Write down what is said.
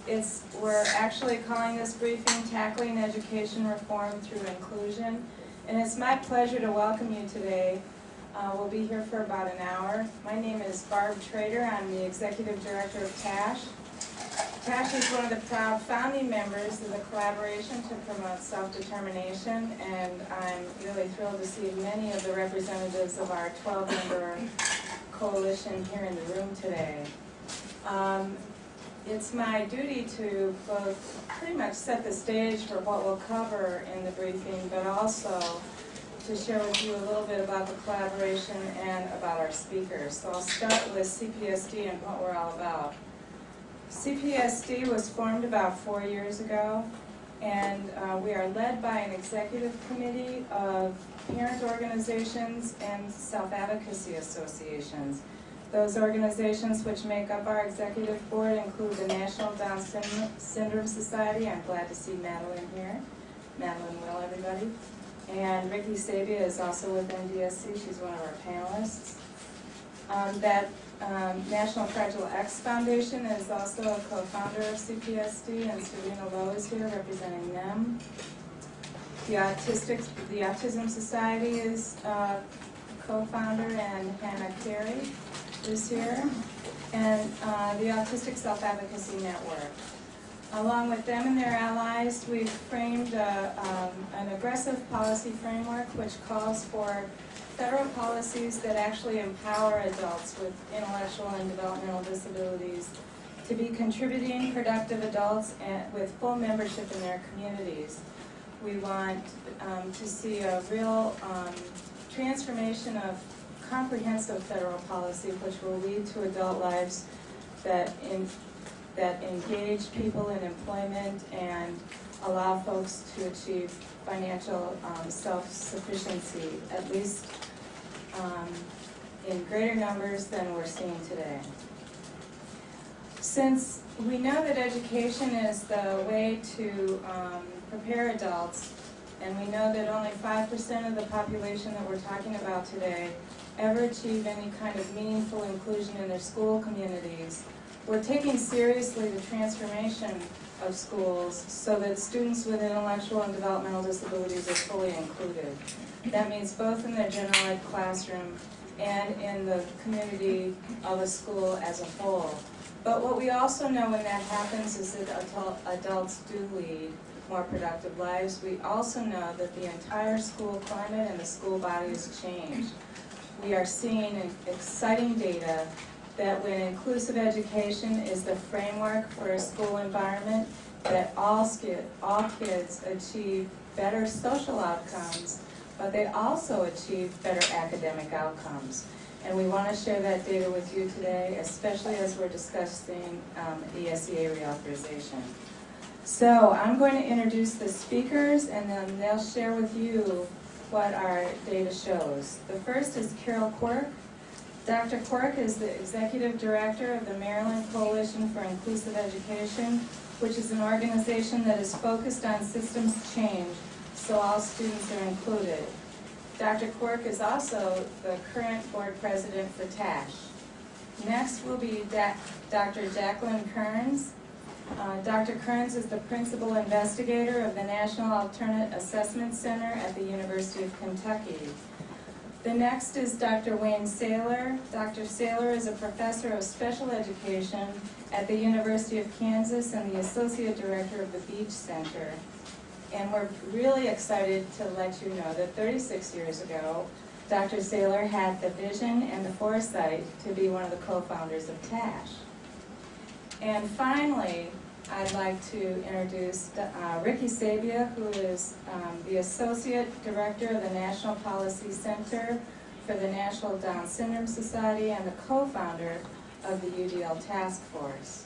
We're actually calling this briefing Tackling Education Reform Through Inclusion, and it's my pleasure to welcome you today. We'll be here for about an hour. My name is Barb. I'm the Executive Director of TASH. TASH is one of the proud founding members of the Collaboration to Promote Self-Determination, and I'm really thrilled to see many of the representatives of our 12-member coalition here in the room today. It's my duty to both pretty much set the stage for what we'll cover in the briefing, but also to share with you a little bit about the collaboration and about our speakers. So I'll start with CPSD and what we're all about. CPSD was formed about 4 years ago, and we are led by an executive committee of parent organizations and self-advocacy associations. Those organizations which make up our executive board include the National Down Syndrome Society. I'm glad to see Madeline here. Madeline Will, everybody. And Ricky Sabia is also with NDSC. She's one of our panelists. National Fragile X Foundation is also a co-founder of CPSD, and Serena Lowe is here representing them. The Autism Society is co-founder, and Hannah Carey is here, and the Autistic Self-Advocacy Network. Along with them and their allies, we've framed an aggressive policy framework which calls for federal policies that actually empower adults with intellectual and developmental disabilities to be contributing, productive adults and with full membership in their communities. We want to see a real transformation of comprehensive federal policy which will lead to adult lives that engage people in employment and allow folks to achieve financial self-sufficiency, at least in greater numbers than we're seeing today. Since we know that education is the way to prepare adults, and we know that only 5% of the population that we're talking about today ever achieve any kind of meaningful inclusion in their school communities, we're taking seriously the transformation of schools so that students with intellectual and developmental disabilities are fully included. That means both in their general ed classroom and in the community of a school as a whole. But what we also know when that happens is that adults do lead more productive lives. We also know that the entire school climate and the school body has changed. We are seeing exciting data that when inclusive education is the framework for a school environment, that all kids achieve better social outcomes, but they also achieve better academic outcomes. And we want to share that data with you today, especially as we're discussing ESEA reauthorization. So I'm going to introduce the speakers, and then they'll share with you what our data shows. The first is Carol Quirk. Dr. Quirk is the Executive Director of the Maryland Coalition for Inclusive Education, which is an organization that is focused on systems change so all students are included. Dr. Quirk is also the current board president for TASH. Next will be Dr. Jacqueline Kearns. Dr. Kearns is the principal investigator of the National Alternate Assessment Center at the University of Kentucky. The next is Dr. Wayne Saylor. Dr. Saylor is a professor of special education at the University of Kansas and the associate director of the Beach Center. And we're really excited to let you know that 36 years ago, Dr. Saylor had the vision and the foresight to be one of the co-founders of TASH. And finally, I'd like to introduce Ricky Sabia, who is the Associate Director of the National Policy Center for the National Down Syndrome Society and the co-founder of the UDL Task Force.